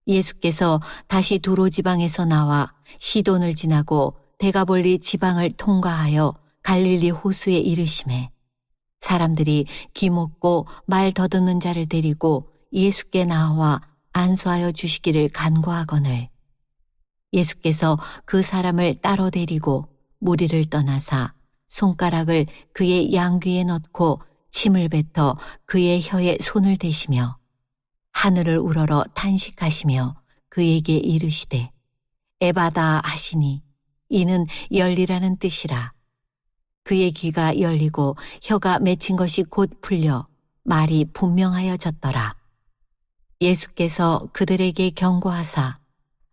예수께서 다시 두로 지방에서 나와 시돈을 지나고 데가볼리 지방을 통과하여 갈릴리 호수에 이르시매 사람들이 귀 먹고 말 더듬는 자를 데리고 예수께 나와 안수하여 주시기를 간구하거늘 예수께서 그 사람을 따로 데리고 무리를 떠나사 손가락을 그의 양귀에 넣고 침을 뱉어 그의 혀에 손을 대시며 하늘을 우러러 탄식하시며 그에게 이르시되 에바다 하시니 이는 열리라는 뜻이라. 그의 귀가 열리고 혀가 맺힌 것이 곧 풀려 말이 분명하여졌더라. 예수께서 그들에게 경고하사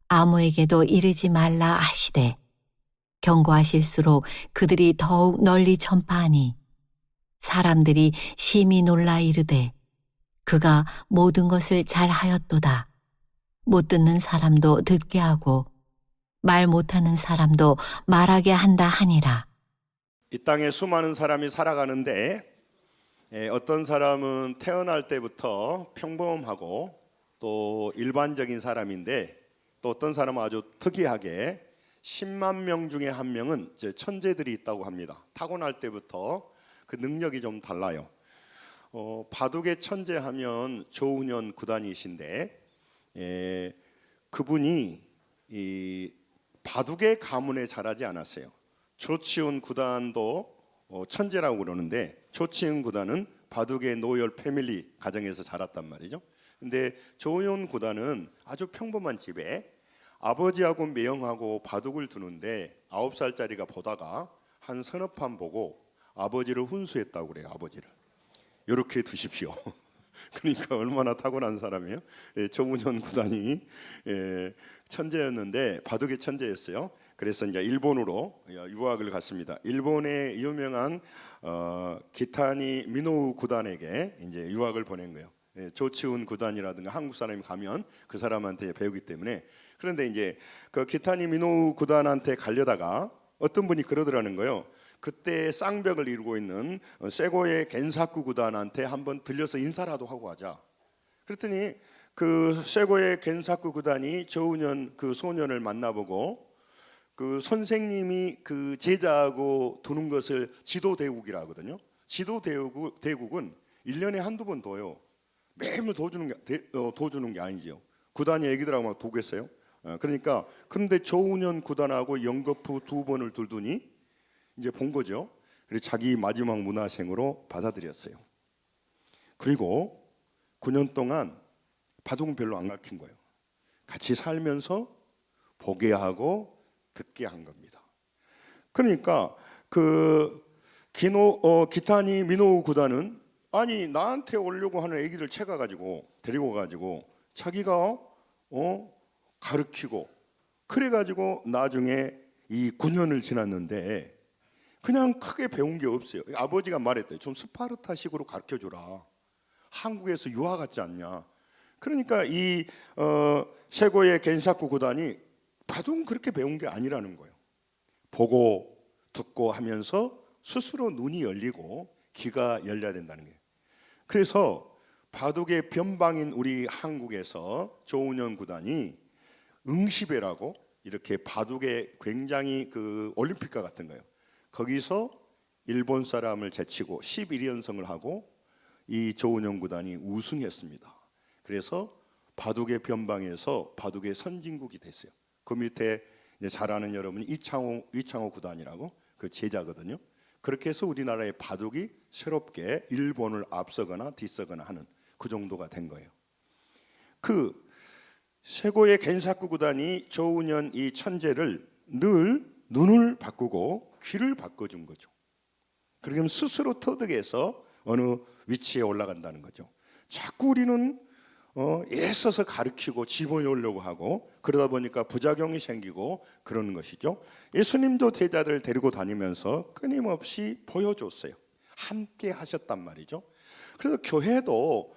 아무에게도 이르지 말라 하시되 경고하실수록 그들이 더욱 널리 전파하니 사람들이 심히 놀라 이르되 그가 모든 것을 잘 하였도다. 못 듣는 사람도 듣게 하고 말 못하는 사람도 말하게 한다 하니라. 이 땅에 수많은 사람이 살아가는데 어떤 사람은 태어날 때부터 평범하고 또 일반적인 사람인데 또 어떤 사람은 아주 특이하게 10만 명 중에 한 명은 천재들이 있다고 합니다. 타고날 때부터 그 능력이 좀 달라요. 바둑의 천재하면 조훈현 구단이신데 그분이 이 바둑의 가문에 자라지 않았어요. 조치훈 구단도 천재라고 그러는데 조치훈 구단은 바둑의 노열 패밀리 가정에서 자랐단 말이죠. 근데 조훈현 구단은 아주 평범한 집에 아버지하고 매형하고 바둑을 두는데 9살짜리가 보다가 한 서너 판 보고 아버지를 훈수했다고 그래요. 아버지를 이렇게 두십시오. 그러니까 얼마나 타고난 사람이에요. 조훈현 구단이 천재였는데 바둑의 천재였어요. 그래서 이제 일본으로 유학을 갔습니다. 일본의 유명한 기타니 미노우 구단에게 이제 유학을 보낸 거예요. 조치훈 구단이라든가 한국 사람이 가면 그 사람한테 배우기 때문에. 그런데 이제 그 기타니 미노우 구단한테 가려다가 어떤 분이 그러더라는 거예요. 그때 쌍벽을 이루고 있는 세고의 겐사쿠 구단한테 한번 들려서 인사라도 하고 가자. 그랬더니 그 세고의 겐사쿠 구단이 조훈현 그 소년을 만나보고 그 선생님이 그 제자하고 두는 것을 지도대국이라 하거든요. 지도대국은 1년에 한두 번 둬요. 매일 도주는 게 아니지요. 구단이 애기들하고 막 도겠어요. 그러니까 그런데 조훈현 구단하고 연거푸 2번을 둘더니 이제 본 거죠. 그래서 자기 마지막 문화생으로 받아들였어요. 그리고 9년 동안 바둑은 별로 안 가르친 거예요. 같이 살면서 보게 하고 듣게 한 겁니다. 그러니까 그 기타니 미노우 구단은 아니 나한테 오려고 하는 애기들 채가가지고 데리고 가지고 자기가 가르치고 그래가지고 나중에 이 9년을 지났는데 그냥 크게 배운 게 없어요. 아버지가 말했대요. 좀 스파르타식으로 가르쳐줘라. 한국에서 유학 같지 않냐. 그러니까 이 세고의 겐사쿠 구단이 바둑은 그렇게 배운 게 아니라는 거예요. 보고 듣고 하면서 스스로 눈이 열리고 귀가 열려야 된다는 거예요. 그래서 바둑의 변방인 우리 한국에서 조훈현 구단이 응시배라고 이렇게 바둑의 굉장히 그 올림픽과 같은 거예요. 거기서 일본 사람을 제치고 11연승을 하고 이 조훈현 구단이 우승했습니다. 그래서 바둑의 변방에서 바둑의 선진국이 됐어요. 그 밑에 잘 아는 여러분이 이창호 구단이라고 그 제자거든요. 그렇게 해서 우리나라의 바둑이 새롭게 일본을 앞서거나 뒤서거나 하는 그 정도가 된 거예요. 그 세고의 겐사쿠 구단이 조훈현 이 천재를 늘 눈을 바꾸고 귀를 바꿔준 거죠. 그렇게 하면 스스로 터득해서 어느 위치에 올라간다는 거죠. 자꾸 우리는 애써서 가르치고 집어넣으려고 하고 그러다 보니까 부작용이 생기고 그러는 것이죠. 예수님도 제자들을 데리고 다니면서 끊임없이 보여줬어요. 함께 하셨단 말이죠. 그래서 교회도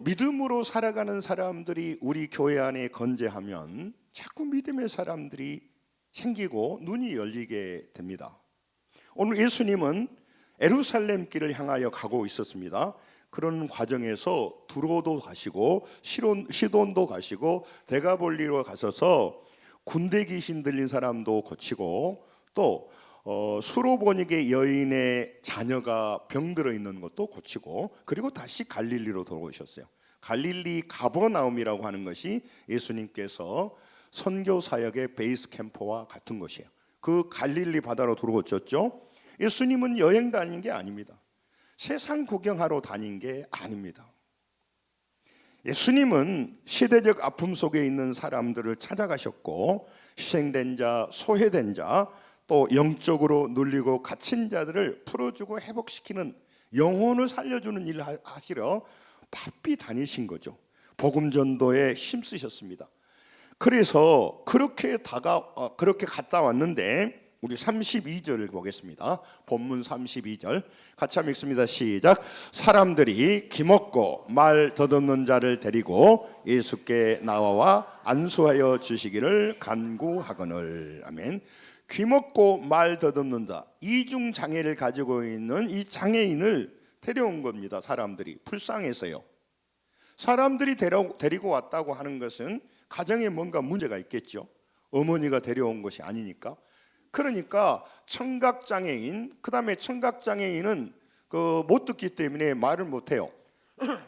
믿음으로 살아가는 사람들이 우리 교회 안에 건재하면 자꾸 믿음의 사람들이 생기고 눈이 열리게 됩니다. 오늘 예수님은 예루살렘 길을 향하여 가고 있었습니다. 그런 과정에서 두로도 가시고 시돈도 가시고 데가볼리로 가셔서 군대 귀신 들린 사람도 고치고 또 수로보니게 여인의 자녀가 병들어 있는 것도 고치고 그리고 다시 갈릴리로 돌아오셨어요. 갈릴리 가버나움이라고 하는 것이 예수님께서 선교 사역의 베이스 캠프와 같은 것이에요. 그 갈릴리 바다로 들어오셨죠. 예수님은 여행 다닌 게 아닙니다. 세상 구경하러 다닌 게 아닙니다. 예수님은 시대적 아픔 속에 있는 사람들을 찾아가셨고 희생된 자, 소외된 자, 또 영적으로 눌리고 갇힌 자들을 풀어주고 회복시키는 영혼을 살려주는 일을 하시러 바삐 다니신 거죠. 복음 전도에 힘쓰셨습니다. 그래서 그렇게 갔다 왔는데 우리 32절을 보겠습니다. 본문 32절 같이 한번 읽습니다. 시작. 사람들이 기먹고 말 더듬는 자를 데리고 예수께 나와 안수하여 주시기를 간구하거늘. 아멘. 귀먹고 말 더듬는 자, 이중 장애를 가지고 있는 이 장애인을 데려온 겁니다. 사람들이 불쌍해서요. 사람들이 데리고 왔다고 하는 것은 가정에 뭔가 문제가 있겠죠. 어머니가 데려온 것이 아니니까. 그러니까 청각장애인, 그 다음에 청각장애인은 못 듣기 때문에 말을 못해요.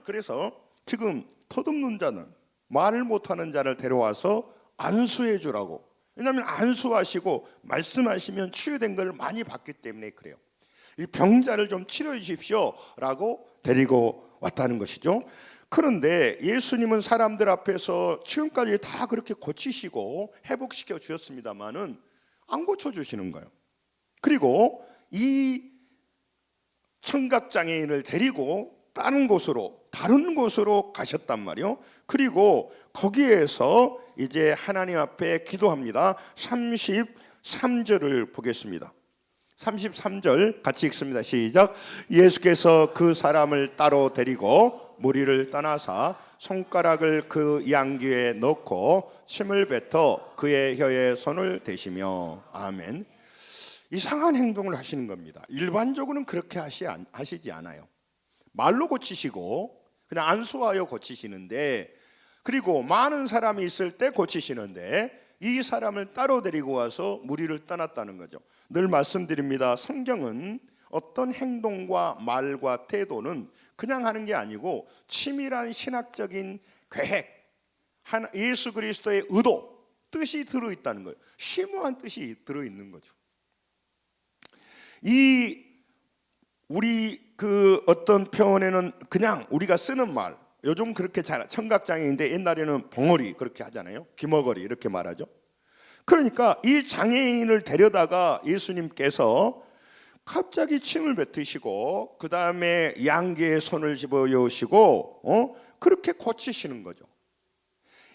그래서 지금 터듬는 자는, 말을 못하는 자를 데려와서 안수해 주라고. 왜냐하면 안수하시고 말씀하시면 치유된 걸 많이 봤기 때문에 그래요. 이 병자를 좀 치료해 주십시오 라고 데리고 왔다는 것이죠. 그런데 예수님은 사람들 앞에서 지금까지 다 그렇게 고치시고 회복시켜 주셨습니다마는 안 고쳐주시는 거예요. 그리고 이 청각장애인을 데리고 다른 곳으로 가셨단 말이요. 그리고 거기에서 이제 하나님 앞에 기도합니다. 33절을 보겠습니다. 33절 같이 읽습니다. 시작. 예수께서 그 사람을 따로 데리고 무리를 떠나사 손가락을 그 양귀에 넣고 침을 뱉어 그의 혀에 손을 대시며. 아멘. 이상한 행동을 하시는 겁니다. 일반적으로는 그렇게 하시지 않아요. 말로 고치시고 그냥 안수하여 고치시는데, 그리고 많은 사람이 있을 때 고치시는데 이 사람을 따로 데리고 와서 무리를 떠났다는 거죠. 늘 말씀드립니다. 성경은 어떤 행동과 말과 태도는 그냥 하는 게 아니고 치밀한 신학적인 계획, 예수 그리스도의 의도, 뜻이 들어있다는 거예요. 심오한 뜻이 들어있는 거죠. 우리 어떤 표현에는 그냥 우리가 쓰는 말, 요즘 그렇게 청각장애인데 옛날에는 벙어리 그렇게 하잖아요. 귀머거리 이렇게 말하죠. 그러니까 이 장애인을 데려다가 예수님께서 갑자기 침을 뱉으시고 그 다음에 양귀에 손을 집어여시고 그렇게 고치시는 거죠.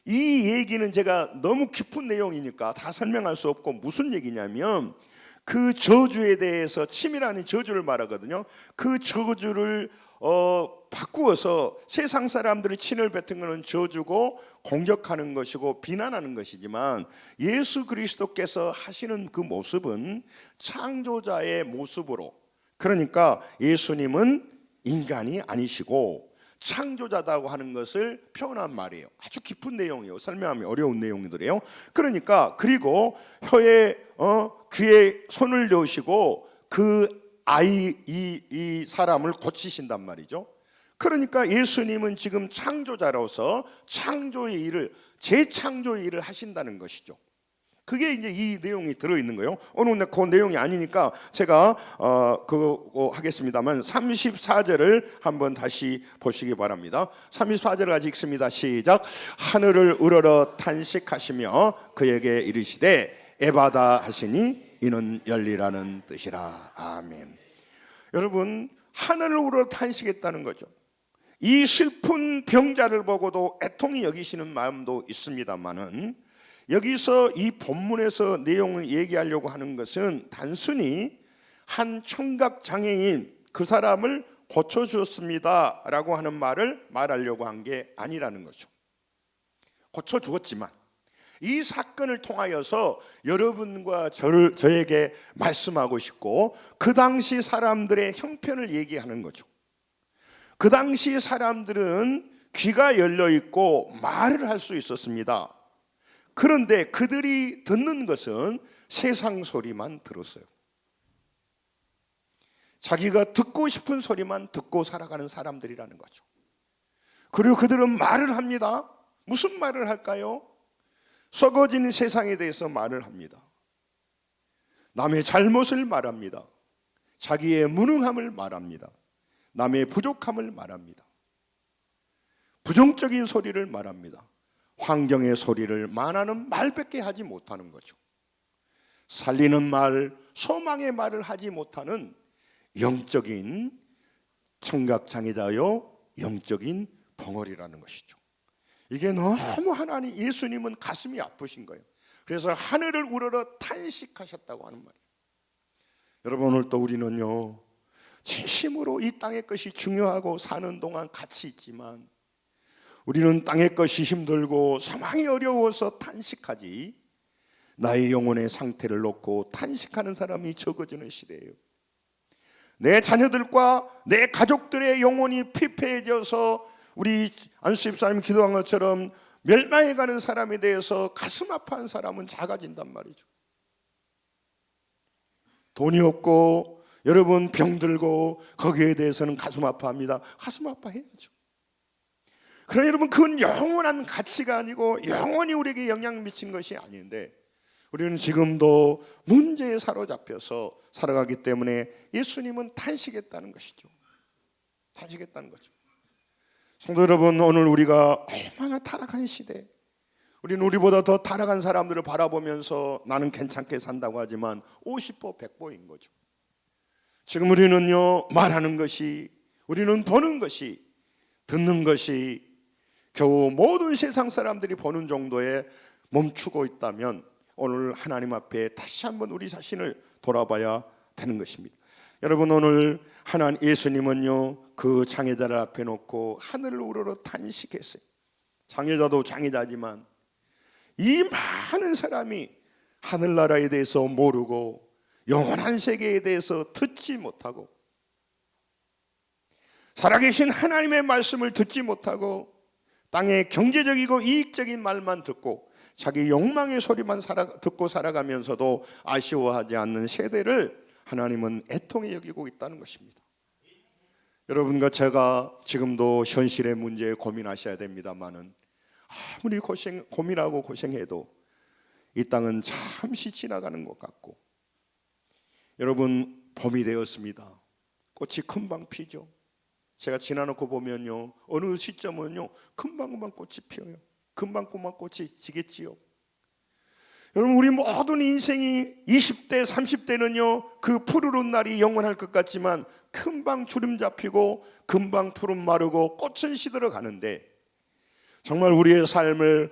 이 얘기는 제가 너무 깊은 내용이니까 다 설명할 수 없고 무슨 얘기냐면 그 저주에 대해서, 침이라는 저주를 말하거든요. 그 저주를 바꾸어서 세상 사람들이 침을 뱉은 것은 저주고 공격하는 것이고 비난하는 것이지만 예수 그리스도께서 하시는 그 모습은 창조자의 모습으로, 그러니까 예수님은 인간이 아니시고 창조자다고 하는 것을 표현한 말이에요. 아주 깊은 내용이에요. 설명하면 어려운 내용들이에요. 그러니까 그리고 혀에 귀에 손을 넣으시고 이 사람을 고치신단 말이죠. 그러니까 예수님은 지금 창조자로서 창조의 일을, 재창조의 일을 하신다는 것이죠. 그게 이제 이 내용이 들어있는 거예요. 오늘 그 내용이 아니니까 제가 그거 하겠습니다만 34절을 한번 다시 보시기 바랍니다. 34절을 같이 읽습니다. 시작. 하늘을 우러러 탄식하시며 그에게 이르시되 에바다 하시니 이는 열리라는 뜻이라. 아멘. 여러분, 하늘을 우러러 탄식했다는 거죠. 이 슬픈 병자를 보고도 애통히 여기시는 마음도 있습니다만은 여기서 이 본문에서 내용을 얘기하려고 하는 것은 단순히 한 청각장애인 그 사람을 고쳐주었습니다 라고 하는 말을 말하려고 한 게 아니라는 거죠. 고쳐주었지만 이 사건을 통하여서 여러분과 저에게 말씀하고 싶고 그 당시 사람들의 형편을 얘기하는 거죠. 그 당시 사람들은 귀가 열려 있고 말을 할 수 있었습니다. 그런데 그들이 듣는 것은 세상 소리만 들었어요. 자기가 듣고 싶은 소리만 듣고 살아가는 사람들이라는 거죠. 그리고 그들은 말을 합니다. 무슨 말을 할까요? 썩어진 세상에 대해서 말을 합니다. 남의 잘못을 말합니다. 자기의 무능함을 말합니다. 남의 부족함을 말합니다. 부정적인 소리를 말합니다. 환경의 소리를 말하는 말밖에 하지 못하는 거죠. 살리는 말, 소망의 말을 하지 못하는 영적인 청각장애자요, 영적인 벙어리라는 것이죠. 이게 너무 하나님, 예수님은 가슴이 아프신 거예요. 그래서 하늘을 우러러 탄식하셨다고 하는 말이에요. 여러분, 오늘 또 우리는요, 진심으로 이 땅의 것이 중요하고 사는 동안 가치 있지만 우리는 땅의 것이 힘들고 상황이 어려워서 탄식하지, 나의 영혼의 상태를 놓고 탄식하는 사람이 적어지는 시대예요. 내 자녀들과 내 가족들의 영혼이 피폐해져서 우리 안수 집사님 기도한 것처럼 멸망해가는 사람에 대해서 가슴 아파한 사람은 작아진단 말이죠. 돈이 없고 여러분 병들고 거기에 대해서는 가슴 아파합니다. 가슴 아파해야죠. 그러나 여러분, 그건 영원한 가치가 아니고 영원히 우리에게 영향 미친 것이 아닌데, 우리는 지금도 문제에 사로잡혀서 살아가기 때문에 예수님은 탄식했다는 것이죠. 탄식했다는 거죠. 성도 여러분, 오늘 우리가 얼마나 타락한 시대, 우리는 우리보다 더 타락한 사람들을 바라보면서 나는 괜찮게 산다고 하지만 50보 100보인 거죠. 지금 우리는요, 말하는 것이, 우리는 보는 것이, 듣는 것이 겨우 모든 세상 사람들이 보는 정도에 멈추고 있다면 오늘 하나님 앞에 다시 한번 우리 자신을 돌아봐야 되는 것입니다. 여러분, 오늘 하나님 예수님은요, 그 장애자를 앞에 놓고 하늘을 우러러 탄식했어요. 장애자도 장애자지만 이 많은 사람이 하늘나라에 대해서 모르고 영원한 세계에 대해서 듣지 못하고 살아계신 하나님의 말씀을 듣지 못하고 땅의 경제적이고 이익적인 말만 듣고 자기 욕망의 소리만 듣고 살아가면서도 아쉬워하지 않는 세대를 하나님은 애통히 여기고 있다는 것입니다. 여러분과 제가 지금도 현실의 문제에 고민하셔야 됩니다만은 아무리 고민하고 고생해도 이 땅은 잠시 지나가는 것 같고, 여러분, 봄이 되었습니다. 꽃이 금방 피죠. 제가 지나놓고 보면요, 어느 시점은요 금방 꽃이 피어요. 금방 꽃이 지겠지요. 여러분, 우리 모든 인생이 20대 30대는요 그 푸르른 날이 영원할 것 같지만 금방 주름 잡히고 금방 푸른 마르고 꽃은 시들어 가는데, 정말 우리의 삶을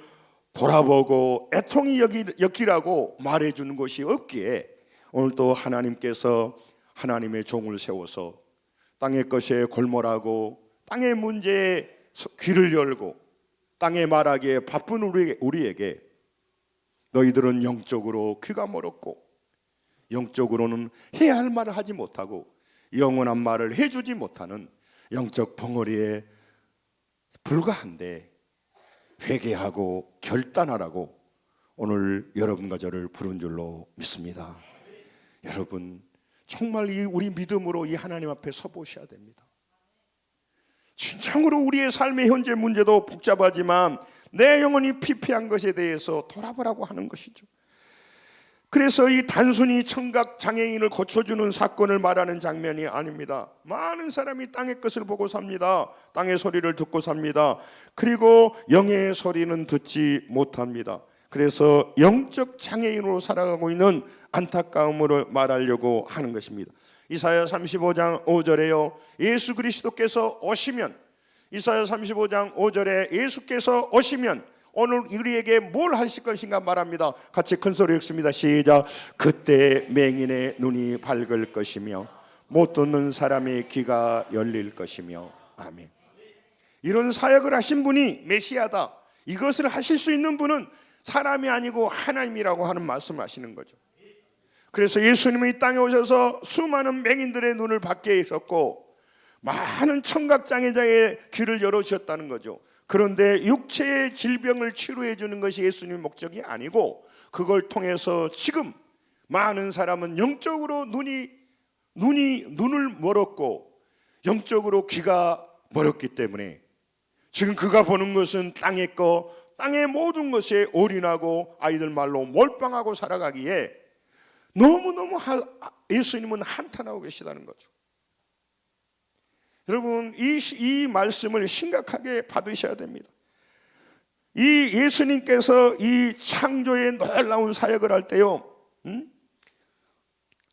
돌아보고 애통히 여기라고 말해주는 것이 없기에 오늘 또 하나님께서 하나님의 종을 세워서 땅의 것에 골몰하고 땅의 문제에 귀를 열고 땅에 말하기에 바쁜 우리에게 너희들은 영적으로 귀가 멀었고 영적으로는 해야 할 말을 하지 못하고 영원한 말을 해주지 못하는 영적 벙어리에 불과한데 회개하고 결단하라고 오늘 여러분과 저를 부른 줄로 믿습니다. 여러분, 정말 우리 믿음으로 이 하나님 앞에 서보셔야 됩니다. 진정으로 우리의 삶의 현재 문제도 복잡하지만 내 영혼이 피폐한 것에 대해서 돌아보라고 하는 것이죠. 그래서 이 단순히 청각 장애인을 고쳐주는 사건을 말하는 장면이 아닙니다. 많은 사람이 땅의 것을 보고 삽니다. 땅의 소리를 듣고 삽니다. 그리고 영의 소리는 듣지 못합니다. 그래서 영적 장애인으로 살아가고 있는 안타까움으로 말하려고 하는 것입니다. 이사야 35장 5절에요, 예수 그리스도께서 오시면, 이사야 35장 5절에 예수께서 오시면 오늘 우리에게 뭘 하실 것인가 말합니다. 같이 큰 소리 읽습니다. 시작. 그때 맹인의 눈이 밝을 것이며 못 듣는 사람의 귀가 열릴 것이며. 아멘. 이런 사역을 하신 분이 메시아다, 이것을 하실 수 있는 분은 사람이 아니고 하나님이라고 하는 말씀을 하시는 거죠. 그래서 예수님이 이 땅에 오셔서 수많은 맹인들의 눈을 밝게 하셨고 많은 청각장애자의 길을 열어주셨다는 거죠. 그런데 육체의 질병을 치료해 주는 것이 예수님의 목적이 아니고, 그걸 통해서 지금 많은 사람은 영적으로 눈을 멀었고 영적으로 귀가 멀었기 때문에 지금 그가 보는 것은 땅의 거, 땅의 모든 것에 올인하고 아이들 말로 몰빵하고 살아가기에 너무너무 예수님은 한탄하고 계시다는 거죠. 여러분, 이 말씀을 심각하게 받으셔야 됩니다. 이 예수님께서 이 창조의 놀라운 사역을 할 때요,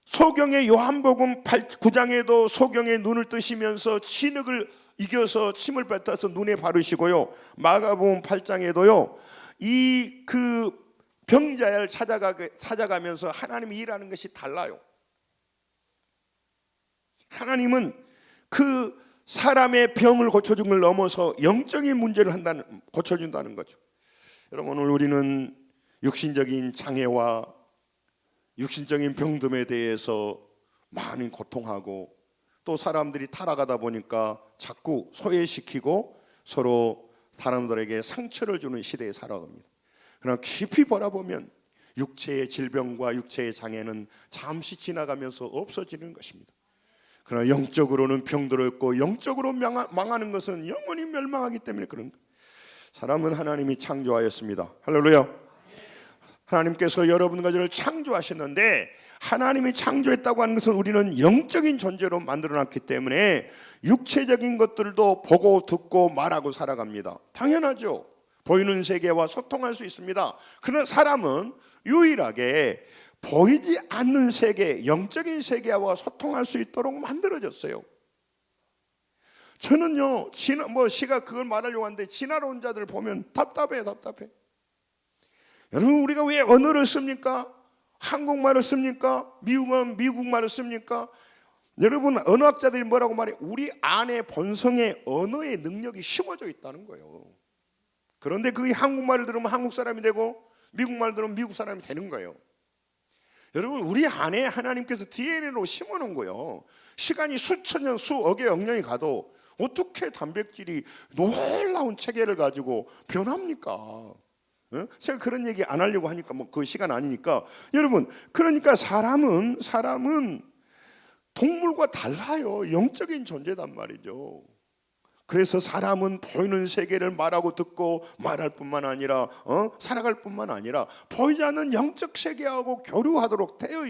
소경의 요한복음 9장에도 소경의 눈을 뜨시면서 진흙을 이겨서 침을 뱉어서 눈에 바르시고요, 마가복음 8장에도요 이 그 병자를 찾아가면서 하나님이 일하는 것이 달라요. 하나님은 그 사람의 병을 고쳐준 걸 넘어서 영적인 문제를 고쳐준다는 거죠. 여러분, 오늘 우리는 육신적인 장애와 육신적인 병듦에 대해서 많이 고통하고, 또 사람들이 타락하다 보니까 자꾸 소외시키고 서로 사람들에게 상처를 주는 시대에 살아갑니다. 그러나 깊이 바라보면 육체의 질병과 육체의 장애는 잠시 지나가면서 없어지는 것입니다. 그러나 영적으로는 병들었고 영적으로 망하는 것은 영원히 멸망하기 때문에 그런 거예요. 사람은 하나님이 창조하였습니다. 할렐루야. 하나님께서 여러분과 저를 창조하셨는데, 하나님이 창조했다고 하는 것은 우리는 영적인 존재로 만들어놨기 때문에 육체적인 것들도 보고 듣고 말하고 살아갑니다. 당연하죠. 보이는 세계와 소통할 수 있습니다. 그러나 사람은 유일하게 보이지 않는 세계, 영적인 세계와 소통할 수 있도록 만들어졌어요. 저는요, 시가 그걸 말하려고 하는데 지나온 자들 보면 답답해. 여러분, 우리가 왜 언어를 씁니까? 한국말을 씁니까? 미국은 미국말을 씁니까? 여러분, 언어학자들이 뭐라고 말해? 우리 안에 본성의 언어의 능력이 심어져 있다는 거예요. 그런데 그게 한국말을 들으면 한국 사람이 되고 미국말 들으면 미국 사람이 되는 거예요. 여러분, 우리 안에 하나님께서 DNA로 심어놓은 거예요. 시간이 수천 년, 수억의 영년이 가도 어떻게 단백질이 놀라운 체계를 가지고 변합니까? 제가 그런 얘기 안 하려고 하니까 그 시간 아니니까. 여러분, 그러니까 사람은 동물과 달라요. 영적인 존재단 말이죠. 그래서 사람은 보이는 세계를 말하고 듣고 말할 뿐만 아니라 살아갈 뿐만 아니라 보이지 않는 영적 세계하고 교류하도록 되어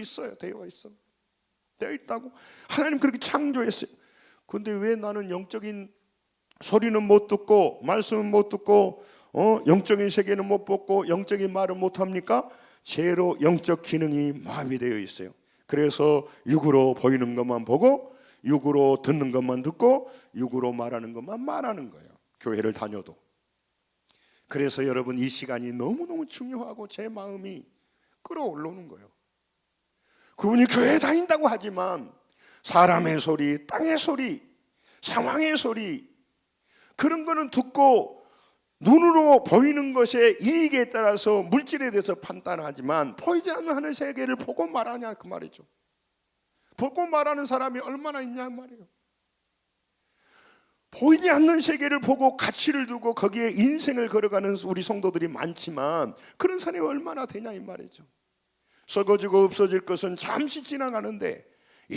있다고 하나님 그렇게 창조했어요. 근데 왜 나는 영적인 소리는 못 듣고 말씀은 못 듣고 영적인 세계는 못 보고 영적인 말은 못 합니까? 죄로 영적 기능이 마비되어 있어요. 그래서 육으로 보이는 것만 보고 육으로 듣는 것만 듣고 육으로 말하는 것만 말하는 거예요. 교회를 다녀도. 그래서 여러분, 이 시간이 너무너무 중요하고 제 마음이 끌어올라오는 거예요. 그분이 교회 다닌다고 하지만 사람의 소리, 땅의 소리, 상황의 소리, 그런 거는 듣고 눈으로 보이는 것의 이익에 따라서 물질에 대해서 판단하지만 보이지 않는 하늘 세계를 보고 말하냐 그 말이죠. 보고 말하는 사람이 얼마나 있냐 말이에요. 보이지 않는 세계를 보고 가치를 두고 거기에 인생을 걸어가는 우리 성도들이 많지만 그런 사람이 얼마나 되냐 이 말이죠. 썩어지고 없어질 것은 잠시 지나가는데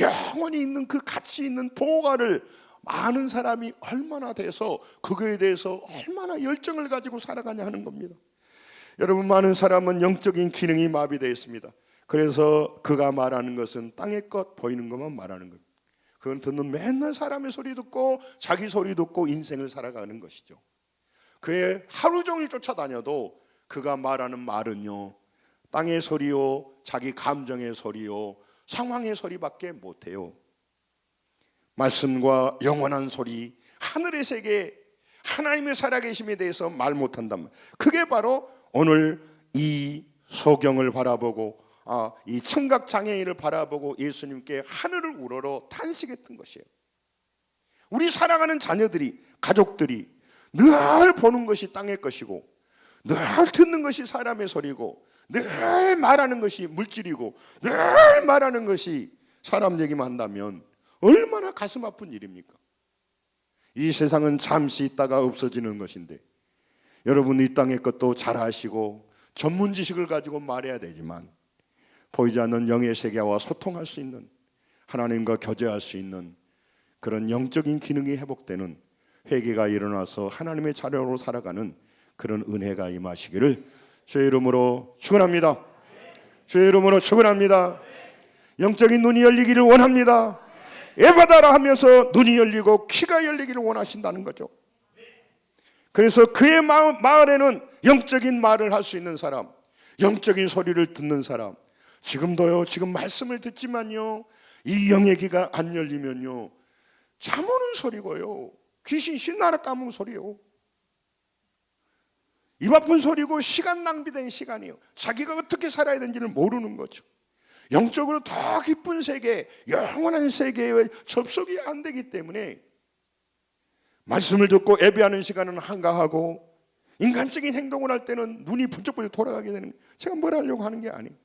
영원히 있는 그 가치 있는 보화를 많은 사람이 얼마나 돼서 그거에 대해서 얼마나 열정을 가지고 살아가냐 하는 겁니다. 여러분, 많은 사람은 영적인 기능이 마비되어 있습니다. 그래서 그가 말하는 것은 땅의 것, 보이는 것만 말하는 겁니다. 그건 듣는 맨날 사람의 소리 듣고 자기 소리 듣고 인생을 살아가는 것이죠. 그의 하루 종일 쫓아다녀도 그가 말하는 말은요, 땅의 소리요, 자기 감정의 소리요, 상황의 소리밖에 못해요. 말씀과 영원한 소리, 하늘의 세계, 하나님의 살아계심에 대해서 말 못한단 말이에요. 그게 바로 오늘 이 소경을 바라보고 이 청각장애인을 바라보고 예수님께 하늘을 우러러 탄식했던 것이에요. 우리 살아가는 자녀들이, 가족들이 늘 보는 것이 땅의 것이고 늘 듣는 것이 사람의 소리고 늘 말하는 것이 물질이고 늘 말하는 것이 사람 얘기만 한다면 얼마나 가슴 아픈 일입니까? 이 세상은 잠시 있다가 없어지는 것인데 여러분 이 땅의 것도 잘 아시고 전문 지식을 가지고 말해야 되지만 보이지 않는 영의 세계와 소통할 수 있는, 하나님과 교제할 수 있는 그런 영적인 기능이 회복되는 회개가 일어나서 하나님의 자녀로 살아가는 그런 은혜가 임하시기를 주의 이름으로 축원합니다. 주의 이름으로 축원합니다. 영적인 눈이 열리기를 원합니다. 에바다라 하면서 눈이 열리고 귀가 열리기를 원하신다는 거죠. 그래서 그의 마을에는 영적인 말을 할 수 있는 사람, 영적인 소리를 듣는 사람, 지금도요, 지금 말씀을 듣지만요, 이 영의 귀가 안 열리면요, 잠 오는 소리고요, 귀신 신나라 까먹은 소리요, 입 아픈 소리고 시간 낭비된 시간이요. 자기가 어떻게 살아야 되는지를 모르는 거죠. 영적으로 더 깊은 세계, 영원한 세계에 접속이 안 되기 때문에 말씀을 듣고 예배하는 시간은 한가하고 인간적인 행동을 할 때는 눈이 번쩍번쩍 돌아가게 되는 거예요. 제가 뭘 하려고 하는 게 아니에요.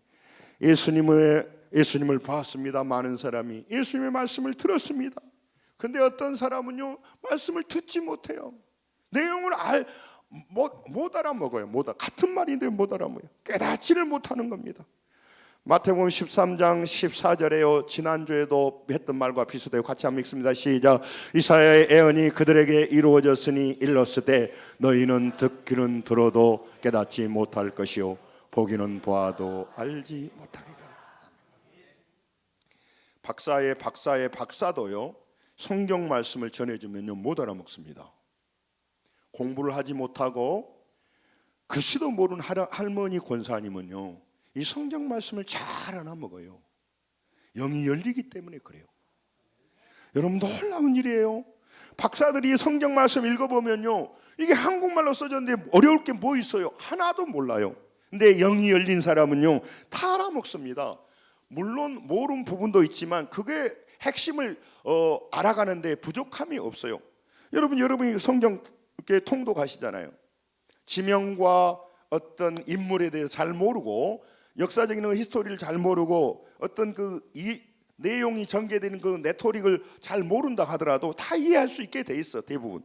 예수님을 봤습니다. 많은 사람이 예수님의 말씀을 들었습니다. 근데 어떤 사람은요, 말씀을 듣지 못해요. 내용을 못 알아먹어요. 같은 말인데 못 알아먹어요. 깨닫지를 못하는 겁니다. 마태복음 13장 14절에요. 지난주에도 했던 말과 비슷해요. 같이 한번 읽습니다. 시작. 이사야의 예언이 그들에게 이루어졌으니 일렀으되 너희는 듣기는 들어도 깨닫지 못할 것이요 보기는 보아도 알지 못하리라. 박사의 박사도요, 성경 말씀을 전해주면요 못 알아먹습니다. 공부를 하지 못하고 글씨도 모르는 할머니 권사님은요 이 성경 말씀을 잘 알아먹어요. 영이 열리기 때문에 그래요. 여러분 놀라운 일이에요. 박사들이 성경 말씀 읽어보면요, 이게 한국말로 써졌는데 어려울 게 뭐 있어요? 하나도 몰라요. 근데 영이 열린 사람은요 다 알아먹습니다. 물론 모르는 부분도 있지만 그게 핵심을 알아가는데 부족함이 없어요. 여러분이 성경 이렇게 통독하시잖아요. 지명과 어떤 인물에 대해서 잘 모르고 역사적인 히스토리를 잘 모르고 어떤 이 내용이 전개되는 그 네트워크를 잘 모른다 하더라도 다 이해할 수 있게 돼 있어. 대부분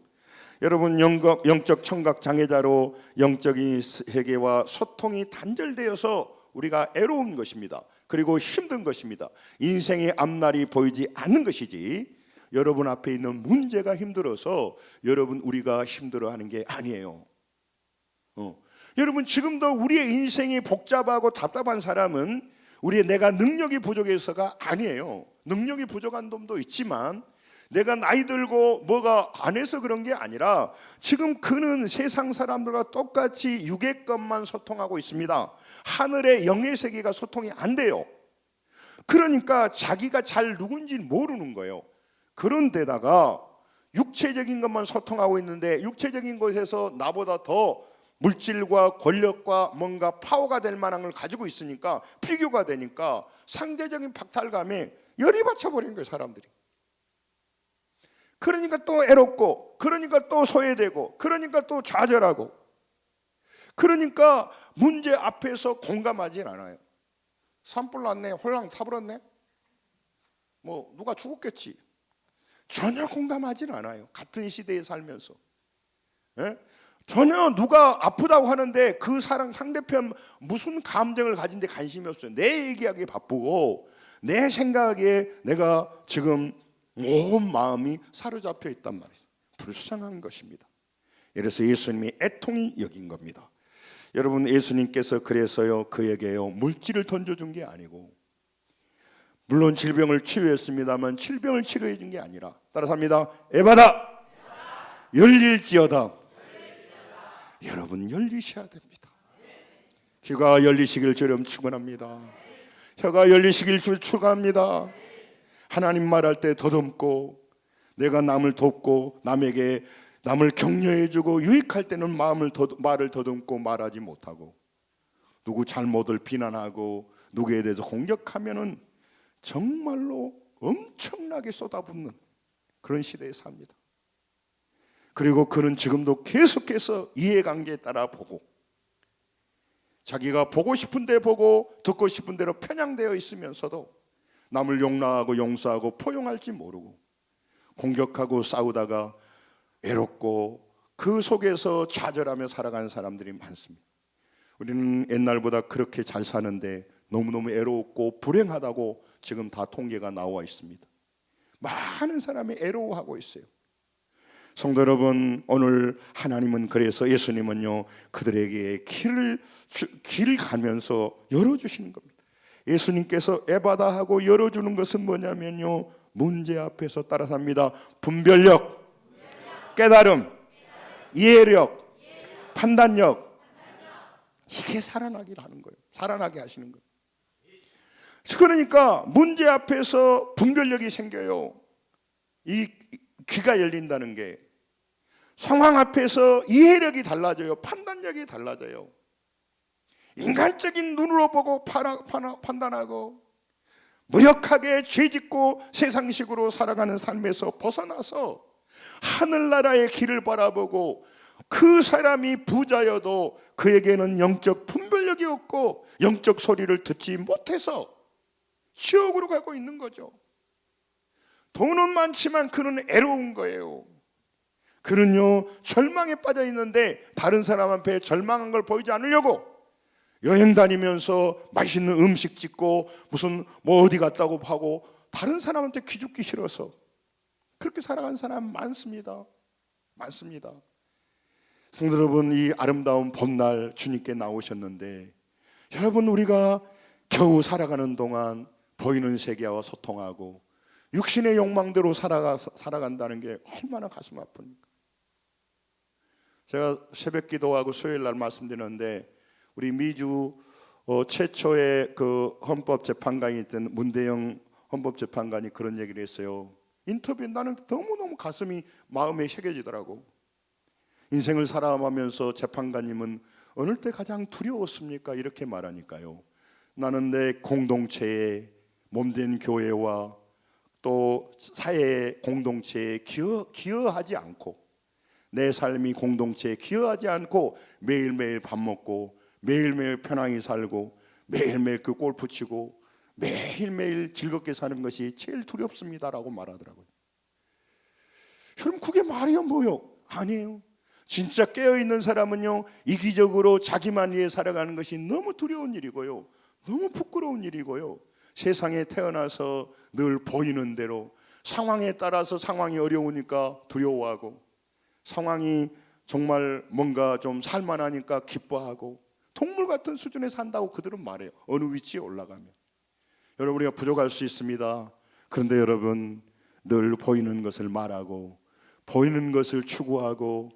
여러분 영적 청각 장애자로 영적인 세계와 소통이 단절되어서 우리가 애로운 것입니다. 그리고 힘든 것입니다. 인생의 앞날이 보이지 않는 것이지 여러분 앞에 있는 문제가 힘들어서 우리가 힘들어하는 게 아니에요. 여러분 지금도 우리의 인생이 복잡하고 답답한 사람은 우리의 내가 능력이 부족해서가 아니에요. 능력이 부족한 놈도 있지만 내가 나이 들고 뭐가 안 해서 그런 게 아니라 지금 그는 세상 사람들과 똑같이 육의 것만 소통하고 있습니다. 하늘의 영의 세계가 소통이 안 돼요. 그러니까 자기가 잘 누군지 모르는 거예요. 그런데다가 육체적인 것만 소통하고 있는데 육체적인 것에서 나보다 더 물질과 권력과 뭔가 파워가 될 만한 걸 가지고 있으니까 비교가 되니까 상대적인 박탈감에 열이 받쳐버리는 거예요, 사람들이. 그러니까 또 애롭고, 그러니까 또 소외되고, 그러니까 또 좌절하고, 그러니까 문제 앞에서 공감하진 않아요. 산불 났네, 홀랑 타버렸네, 뭐 누가 죽었겠지. 전혀 공감하진 않아요. 같은 시대에 살면서. 예? 전혀 누가 아프다고 하는데 그 상대편 무슨 감정을 가진데 관심이 없어요. 내 얘기하기에 바쁘고 내 생각에 내가 지금 온 마음이 사로잡혀 있단 말이에요. 불쌍한 것입니다. 그래서 예수님이 애통이 여긴 겁니다. 여러분 예수님께서 그래서요 그에게요 물질을 던져준 게 아니고, 물론 질병을 치유했습니다만 질병을 치료해 준 게 아니라, 따라서 합니다. 에바다 열릴지어다. 여러분 열리셔야 됩니다. 귀가 열리시길 주름 축원합니다. 혀가 열리시길 축원합니다. 하나님 말할 때 더듬고, 내가 남을 돕고 남을 격려해주고 유익할 때는 말을 더듬고 말하지 못하고, 누구 잘못을 비난하고 누구에 대해서 공격하면은 정말로 엄청나게 쏟아붓는 그런 시대에 삽니다. 그리고 그는 지금도 계속해서 이해관계에 따라 보고, 자기가 보고 싶은 데 보고 듣고 싶은 대로 편향되어 있으면서도 남을 용납하고 용서하고 포용할지 모르고 공격하고 싸우다가 애롭고 그 속에서 좌절하며 살아가는 사람들이 많습니다. 우리는 옛날보다 그렇게 잘 사는데 너무너무 애롭고 불행하다고 지금 다 통계가 나와 있습니다. 많은 사람이 애로워하고 있어요. 성도 여러분, 오늘 하나님은 그래서 예수님은요 그들에게 길을 가면서 열어주시는 겁니다. 예수님께서 에바다하고 열어주는 것은 뭐냐면요, 문제 앞에서 따라삽니다. 분별력, 깨달음, 이해력, 판단력, 이게 살아나게 하는 거예요. 살아나게 하시는 거예요. 그러니까 문제 앞에서 분별력이 생겨요. 이 귀가 열린다는 게 상황 앞에서 이해력이 달라져요. 판단력이 달라져요. 인간적인 눈으로 보고 판단하고 무력하게 죄짓고 세상식으로 살아가는 삶에서 벗어나서 하늘나라의 길을 바라보고 그 사람이 부자여도 그에게는 영적 분별력이 없고 영적 소리를 듣지 못해서 지옥으로 가고 있는 거죠. 돈은 많지만 그는 애로운 거예요. 그는요 절망에 빠져 있는데 다른 사람 앞에 절망한 걸 보이지 않으려고 여행 다니면서 맛있는 음식 짓고 무슨 뭐 어디 갔다고 하고 다른 사람한테 기죽기 싫어서 그렇게 살아가는 사람 많습니다. 많습니다. 성도 여러분, 이 아름다운 봄날 주님께 나오셨는데 여러분, 우리가 겨우 살아가는 동안 보이는 세계와 소통하고 육신의 욕망대로 살아간다는 게 얼마나 가슴 아픕니까? 제가 새벽 기도하고 수요일 날 말씀드렸는데 우리 미주 최초의 그 헌법재판관이 있던 문대영 헌법재판관이 그런 얘기를 했어요. 인터뷰에 나는 너무너무 가슴이 마음에 새겨지더라고. 인생을 살아가면서 재판관님은 어느 때 가장 두려웠습니까? 이렇게 말하니까요. 나는 내 공동체에 몸된 교회와 또 사회 공동체에 기여하지 않고 내 삶이 공동체에 기여하지 않고 매일매일 밥 먹고 매일매일 편안히 살고 매일매일 그 골프 치고 매일매일 즐겁게 사는 것이 제일 두렵습니다라고 말하더라고요. 그럼 그게 말이야 뭐요? 아니에요. 진짜 깨어있는 사람은요 이기적으로 자기만 위해 살아가는 것이 너무 두려운 일이고요, 너무 부끄러운 일이고요, 세상에 태어나서 늘 보이는 대로 상황에 따라서 상황이 어려우니까 두려워하고 상황이 정말 뭔가 좀 살만하니까 기뻐하고 동물 같은 수준에 산다고 그들은 말해요. 어느 위치에 올라가면. 여러분, 우리가 부족할 수 있습니다. 그런데 여러분, 늘 보이는 것을 말하고 보이는 것을 추구하고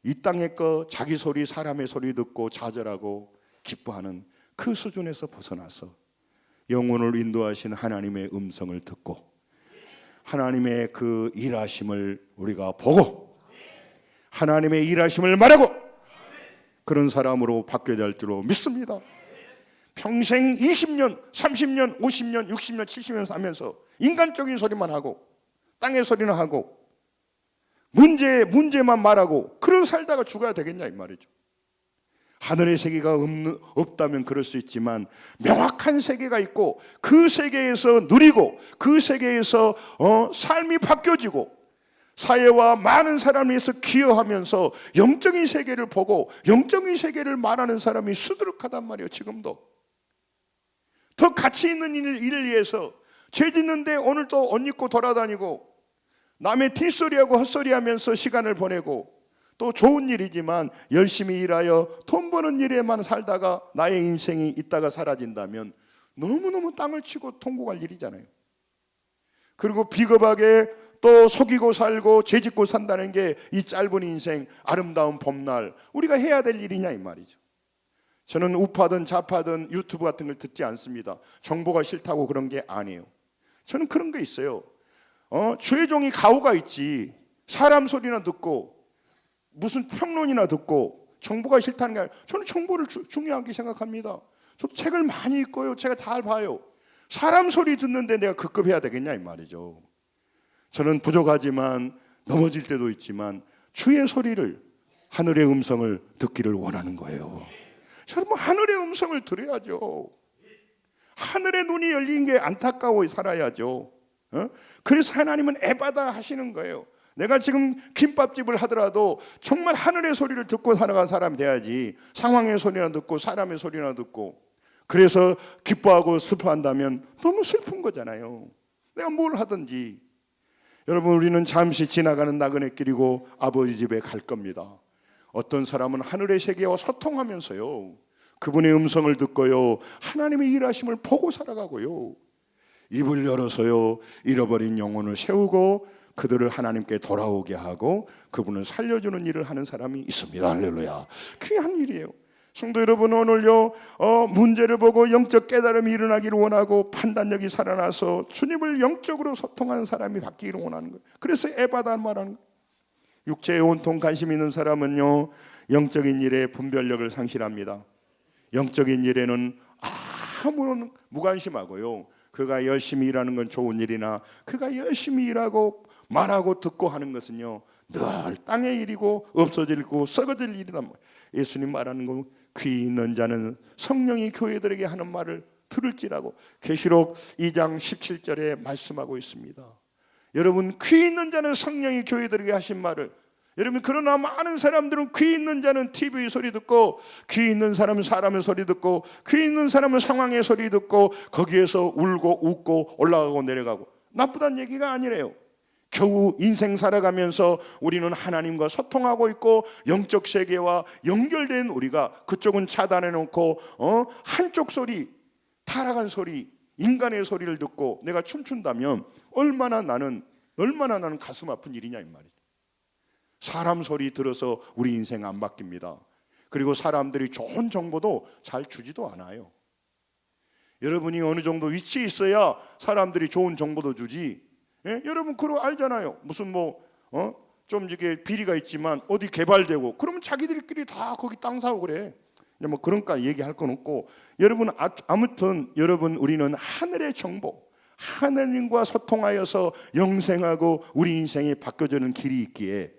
이 땅의 거 자기 소리 사람의 소리 듣고 좌절하고 기뻐하는 그 수준에서 벗어나서 영혼을 인도하신 하나님의 음성을 듣고 하나님의 그 일하심을 우리가 보고 하나님의 일하심을 말하고 그런 사람으로 바뀌어야 될 줄로 믿습니다. 평생 20년, 30년, 50년, 60년, 70년 살면서 인간적인 소리만 하고 땅의 소리는 하고 문제만 말하고 그러고 살다가 죽어야 되겠냐 이 말이죠. 하늘의 세계가 없다면 그럴 수 있지만 명확한 세계가 있고 그 세계에서 누리고 그 세계에서 삶이 바뀌어지고 사회와 많은 사람을 위해서 기여하면서 영적인 세계를 보고 영적인 세계를 말하는 사람이 수두룩하단 말이에요. 지금도 더 가치 있는 일을 위해서 죄 짓는데 오늘 또 옷 입고 돌아다니고 남의 뒷소리하고 헛소리하면서 시간을 보내고 또 좋은 일이지만 열심히 일하여 돈 버는 일에만 살다가 나의 인생이 있다가 사라진다면 너무너무 땅을 치고 통곡할 일이잖아요. 그리고 비겁하게 또 속이고 살고 죄짓고 산다는 게 이 짧은 인생 아름다운 봄날 우리가 해야 될 일이냐 이 말이죠. 저는 우파든 좌파든 유튜브 같은 걸 듣지 않습니다. 정보가 싫다고 그런 게 아니에요. 저는 그런 게 있어요. 주의종이 가오가 있지. 사람 소리나 듣고 무슨 평론이나 듣고 정보가 싫다는 게 아니라 저는 정보를 중요하게 생각합니다. 저도 책을 많이 읽고요. 제가 잘 봐요. 사람 소리 듣는데 내가 급급해야 되겠냐 이 말이죠. 저는 부족하지만 넘어질 때도 있지만 주의 소리를 하늘의 음성을 듣기를 원하는 거예요. 여러분, 하늘의 음성을 들어야죠. 하늘의 눈이 열린 게 안타까워 살아야죠. 그래서 하나님은 에바다 하시는 거예요. 내가 지금 김밥집을 하더라도 정말 하늘의 소리를 듣고 살아간 사람이 돼야지, 상황의 소리나 듣고 사람의 소리나 듣고 그래서 기뻐하고 슬퍼한다면 너무 슬픈 거잖아요. 내가 뭘 하든지. 여러분, 우리는 잠시 지나가는 나그네 길이고 아버지 집에 갈 겁니다. 어떤 사람은 하늘의 세계와 소통하면서요, 그분의 음성을 듣고요, 하나님의 일하심을 보고 살아가고요, 입을 열어서요, 잃어버린 영혼을 세우고 그들을 하나님께 돌아오게 하고 그분을 살려주는 일을 하는 사람이 있습니다. 할렐루야. 귀한 일이에요. 성도 여러분, 오늘요 문제를 보고 영적 깨달음이 일어나기를 원하고 판단력이 살아나서 주님을 영적으로 소통하는 사람이 바뀌기를 원하는 거예요. 그래서 에바다 말하는 거예요. 육체에 온통 관심 있는 사람은요 영적인 일에 분별력을 상실합니다. 영적인 일에는 아무런 무관심하고요, 그가 열심히 일하는 건 좋은 일이나 그가 열심히 일하고 말하고 듣고 하는 것은요 늘 땅의 일이고 없어지고 썩어질 일이다. 예수님 말하는 거, 귀 있는 자는 성령이 교회들에게 하는 말을 들을지라고 계시록 2장 17절에 말씀하고 있습니다. 여러분, 귀 있는 자는 성령이 교회들에게 하신 말을, 여러분, 그러나 많은 사람들은 귀 있는 자는 TV 소리 듣고, 귀 있는 사람은 사람의 소리 듣고, 귀 있는 사람은 상황의 소리 듣고 거기에서 울고 웃고 올라가고 내려가고. 나쁘다는 얘기가 아니래요. 겨우 인생 살아가면서 우리는 하나님과 소통하고 있고 영적 세계와 연결된 우리가 그쪽은 차단해 놓고 한쪽 소리, 타락한 소리, 인간의 소리를 듣고 내가 춤춘다면 얼마나 나는 가슴 아픈 일이냐 이 말이죠. 사람 소리 들어서 우리 인생 안 바뀝니다. 그리고 사람들이 좋은 정보도 잘 주지도 않아요. 여러분이 어느 정도 위치에 있어야 사람들이 좋은 정보도 주지. 예? 여러분 그거 알잖아요. 무슨 좀 이게 비리가 있지만 어디 개발되고 그러면 자기들끼리 다 거기 땅 사고 그래. 뭐 그런까 얘기할 건 없고, 여러분 아무튼 여러분, 우리는 하늘의 정보, 하나님과 소통하여서 영생하고 우리 인생이 바뀌어지는 길이 있기에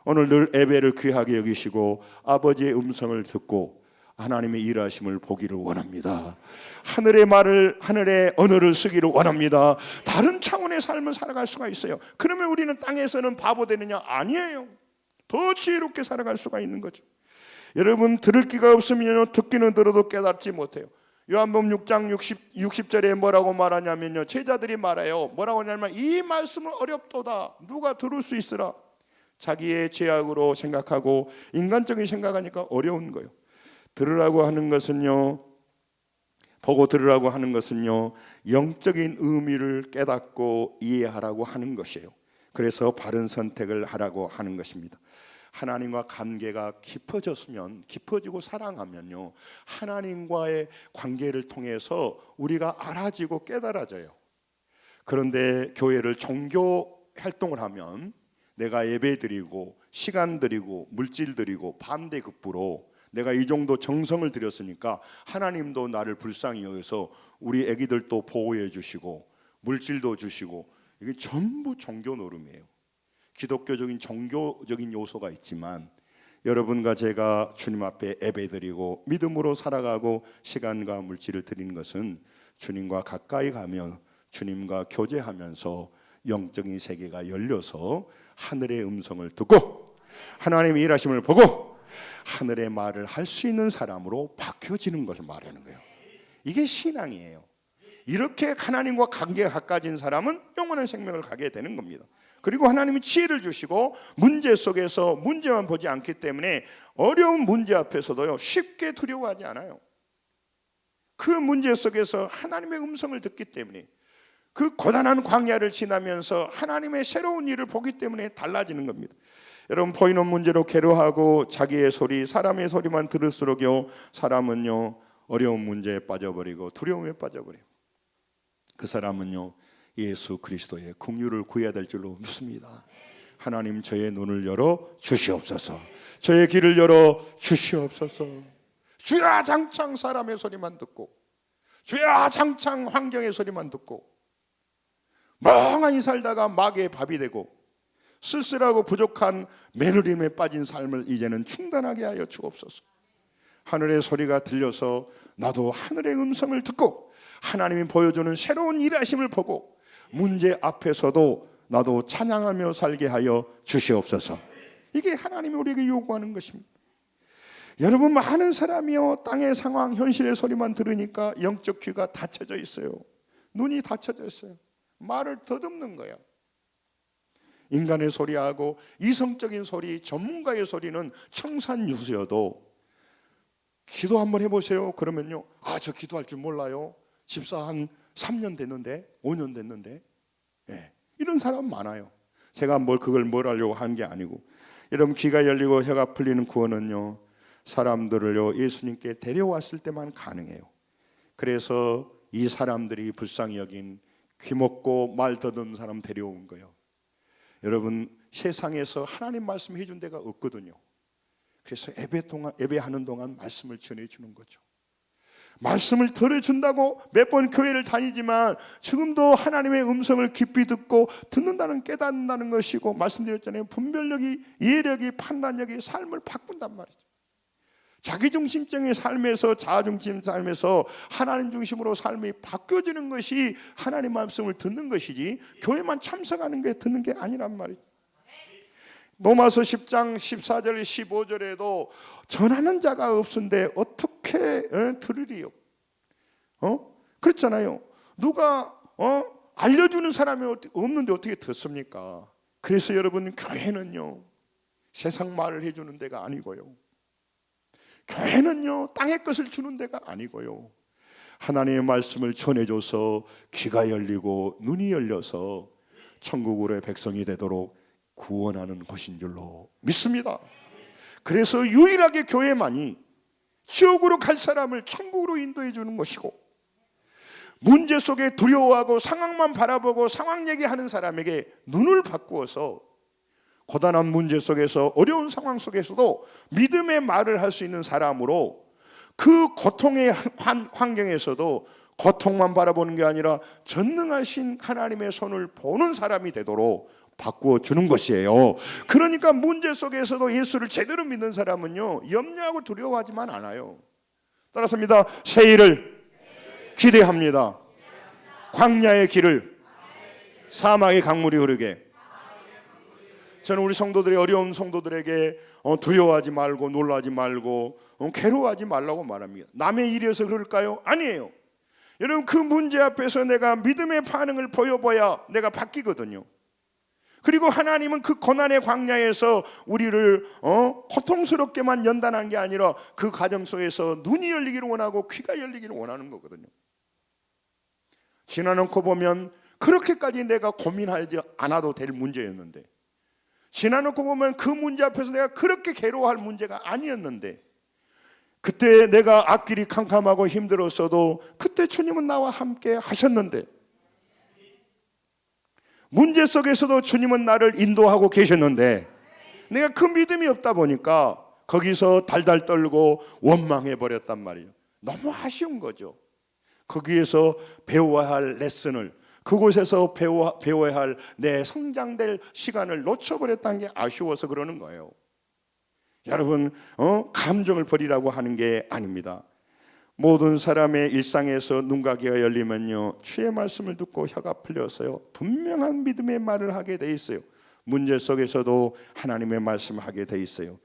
오늘 늘 예배를 귀하게 여기시고 아버지의 음성을 듣고 하나님의 일하심을 보기를 원합니다. 하늘의 말을, 하늘의 언어를 쓰기를 원합니다. 다른 차원의 삶을 살아갈 수가 있어요. 그러면 우리는 땅에서는 바보 되느냐? 아니에요. 더 지혜롭게 살아갈 수가 있는 거죠. 여러분, 들을 귀가 없으면 듣기는 들어도 깨닫지 못해요. 요한복음 6장 60절에 뭐라고 말하냐면요, 제자들이 말해요. 뭐라고 하냐면 이 말씀은 어렵도다. 누가 들을 수 있으라. 자기의 죄악으로 생각하고 인간적인 생각하니까 어려운 거예요. 들으라고 하는 것은요, 보고 들으라고 하는 것은요, 영적인 의미를 깨닫고 이해하라고 하는 것이에요. 그래서 바른 선택을 하라고 하는 것입니다. 하나님과 관계가 깊어지고 사랑하면요, 하나님과의 관계를 통해서 우리가 알아지고 깨달아져요. 그런데 교회를 종교 활동을 하면 내가 예배 드리고 시간 드리고 물질 드리고 반대급부로 내가 이 정도 정성을 들였으니까 하나님도 나를 불쌍히 여기서 우리 애기들도 보호해 주시고 물질도 주시고, 이게 전부 종교 노름이에요. 기독교적인 종교적인 요소가 있지만 여러분과 제가 주님 앞에 예배드리고 믿음으로 살아가고 시간과 물질을 드리는 것은 주님과 가까이 가며 주님과 교제하면서 영적인 세계가 열려서 하늘의 음성을 듣고 하나님의 일하심을 보고 하늘의 말을 할 수 있는 사람으로 바뀌어지는 것을 말하는 거예요. 이게 신앙이에요. 이렇게 하나님과 관계가 가까워진 사람은 영원한 생명을 가게 되는 겁니다. 그리고 하나님이 지혜를 주시고 문제 속에서 문제만 보지 않기 때문에 어려운 문제 앞에서도요 쉽게 두려워하지 않아요. 그 문제 속에서 하나님의 음성을 듣기 때문에, 그 고단한 광야를 지나면서 하나님의 새로운 일을 보기 때문에 달라지는 겁니다. 여러분, 보이는 문제로 괴로워하고 자기의 소리, 사람의 소리만 들을수록요 사람은요 어려운 문제에 빠져버리고 두려움에 빠져버려요. 그 사람은요 예수 그리스도의 긍휼을 구해야 될 줄로 믿습니다. 하나님, 저의 눈을 열어 주시옵소서. 저의 귀를 열어 주시옵소서. 주야 장창 사람의 소리만 듣고, 주야 장창 환경의 소리만 듣고 멍하니 살다가 마귀의 밥이 되고 쓸쓸하고 부족한 매너림에 빠진 삶을 이제는 충단하게 하여 주옵소서. 하늘의 소리가 들려서 나도 하늘의 음성을 듣고 하나님이 보여주는 새로운 일하심을 보고 문제 앞에서도 나도 찬양하며 살게 하여 주시옵소서. 이게 하나님이 우리에게 요구하는 것입니다. 여러분, 많은 사람이요 땅의 상황, 현실의 소리만 들으니까 영적 귀가 닫혀져 있어요. 눈이 닫혀져 있어요. 말을 더듬는 거예요. 인간의 소리하고 이성적인 소리, 전문가의 소리는 청산유수여도 기도 한번 해보세요. 그러면요, 저 기도할 줄 몰라요. 집사 한 3년 됐는데, 5년 됐는데, 이런 사람 많아요. 제가 그걸 뭘 하려고 하는 게 아니고, 여러분, 귀가 열리고 혀가 풀리는 구원은요, 사람들을요 예수님께 데려왔을 때만 가능해요. 그래서 이 사람들이 불쌍히 여긴 귀 먹고 말 더듬는 사람 데려온 거예요. 여러분, 세상에서 하나님 말씀 해준 데가 없거든요. 그래서 예배하는 동안 말씀을 전해주는 거죠. 말씀을 들어준다고 몇 번 교회를 다니지만 지금도 하나님의 음성을 깊이 듣고 듣는다는 깨닫는다는 것이고, 말씀드렸잖아요. 분별력이, 이해력이, 판단력이 삶을 바꾼단 말이죠. 자기중심적인 삶에서 자아중심 삶에서 하나님 중심으로 삶이 바뀌어지는 것이 하나님 말씀을 듣는 것이지 교회만 참석하는 게 듣는 게 아니란 말이죠. 로마서 10장 14절 15절에도 전하는 자가 없은데 어떻게 들으리요? 그렇잖아요. 누가 알려주는 사람이 없는데 어떻게 듣습니까? 그래서 여러분, 교회는요 세상 말을 해주는 데가 아니고요, 교회는요 땅의 것을 주는 데가 아니고요, 하나님의 말씀을 전해줘서 귀가 열리고 눈이 열려서 천국으로의 백성이 되도록 구원하는 곳인 줄로 믿습니다. 그래서 유일하게 교회만이 지옥으로 갈 사람을 천국으로 인도해 주는 것이고, 문제 속에 두려워하고 상황만 바라보고 상황 얘기하는 사람에게 눈을 바꾸어서 고단한 문제 속에서, 어려운 상황 속에서도 믿음의 말을 할 수 있는 사람으로, 그 고통의 환경에서도 고통만 바라보는 게 아니라 전능하신 하나님의 손을 보는 사람이 되도록 바꾸어 주는 것이에요. 그러니까 문제 속에서도 예수를 제대로 믿는 사람은요 염려하고 두려워하지만 않아요. 따라서입니다. 새일을 기대합니다. 광야의 길을, 사막의 강물이 흐르게. 저는 우리 성도들이, 어려운 성도들에게 두려워하지 말고 놀라지 말고 괴로워하지 말라고 말합니다. 남의 일이어서 그럴까요? 아니에요. 여러분, 그 문제 앞에서 내가 믿음의 반응을 보여봐야 내가 바뀌거든요. 그리고 하나님은 그 고난의 광야에서 우리를 고통스럽게만 연단한 게 아니라 그 과정 속에서 눈이 열리기를 원하고 귀가 열리기를 원하는 거거든요. 지나놓고 보면 그렇게까지 내가 고민하지 않아도 될 문제였는데, 지나놓고 보면 그 문제 앞에서 내가 그렇게 괴로워할 문제가 아니었는데, 그때 내가 앞길이 캄캄하고 힘들었어도 그때 주님은 나와 함께 하셨는데, 문제 속에서도 주님은 나를 인도하고 계셨는데, 내가 그 믿음이 없다 보니까 거기서 달달 떨고 원망해 버렸단 말이에요. 너무 아쉬운 거죠. 거기에서 배워야 할 레슨을, 그곳에서 배워야 할 내 성장될 시간을 놓쳐버렸다는 게 아쉬워서 그러는 거예요. 여러분, 감정을 버리라고 하는 게 아닙니다. 모든 사람의 일상에서 눈과 귀가 열리면요 주의 말씀을 듣고 혀가 풀려서요 분명한 믿음의 말을 하게 돼 있어요. 문제 속에서도 하나님의 말씀을 하게 돼 있어요.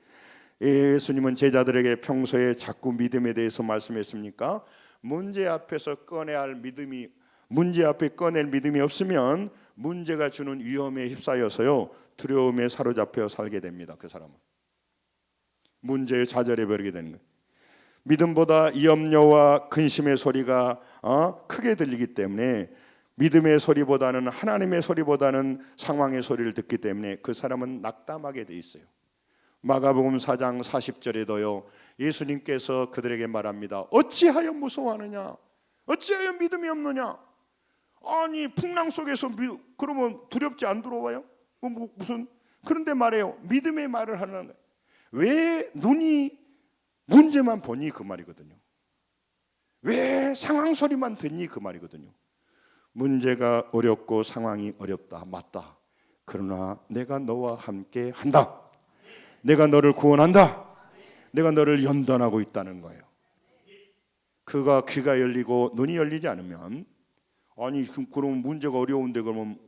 예수님은 제자들에게 평소에 자꾸 믿음에 대해서 말씀했습니까? 문제 앞에서 꺼내야 할 믿음이, 문제 앞에 꺼낼 믿음이 없으면 문제가 주는 위험에 휩싸여서요 두려움에 사로잡혀 살게 됩니다. 그 사람은 문제에 좌절해 버리게 되는 거예요. 믿음보다 염려와 근심의 소리가 크게 들리기 때문에, 믿음의 소리보다는, 하나님의 소리보다는 상황의 소리를 듣기 때문에 그 사람은 낙담하게 돼 있어요. 마가복음 4장 40절에도요 예수님께서 그들에게 말합니다. 어찌하여 무서워하느냐? 어찌하여 믿음이 없느냐? 아니, 풍랑 속에서 그러면 두렵지 않도록워요? 무슨, 그런데 말해요. 믿음의 말을 하는 거예요. 왜 눈이 문제만 보니 그 말이거든요. 왜 상황 소리만 듣니 그 말이거든요. 문제가 어렵고 상황이 어렵다, 맞다. 그러나 내가 너와 함께 한다. 내가 너를 구원한다. 내가 너를 연단하고 있다는 거예요. 그가 귀가 열리고 눈이 열리지 않으면, 아니 그러면 문제가 어려운데 그러면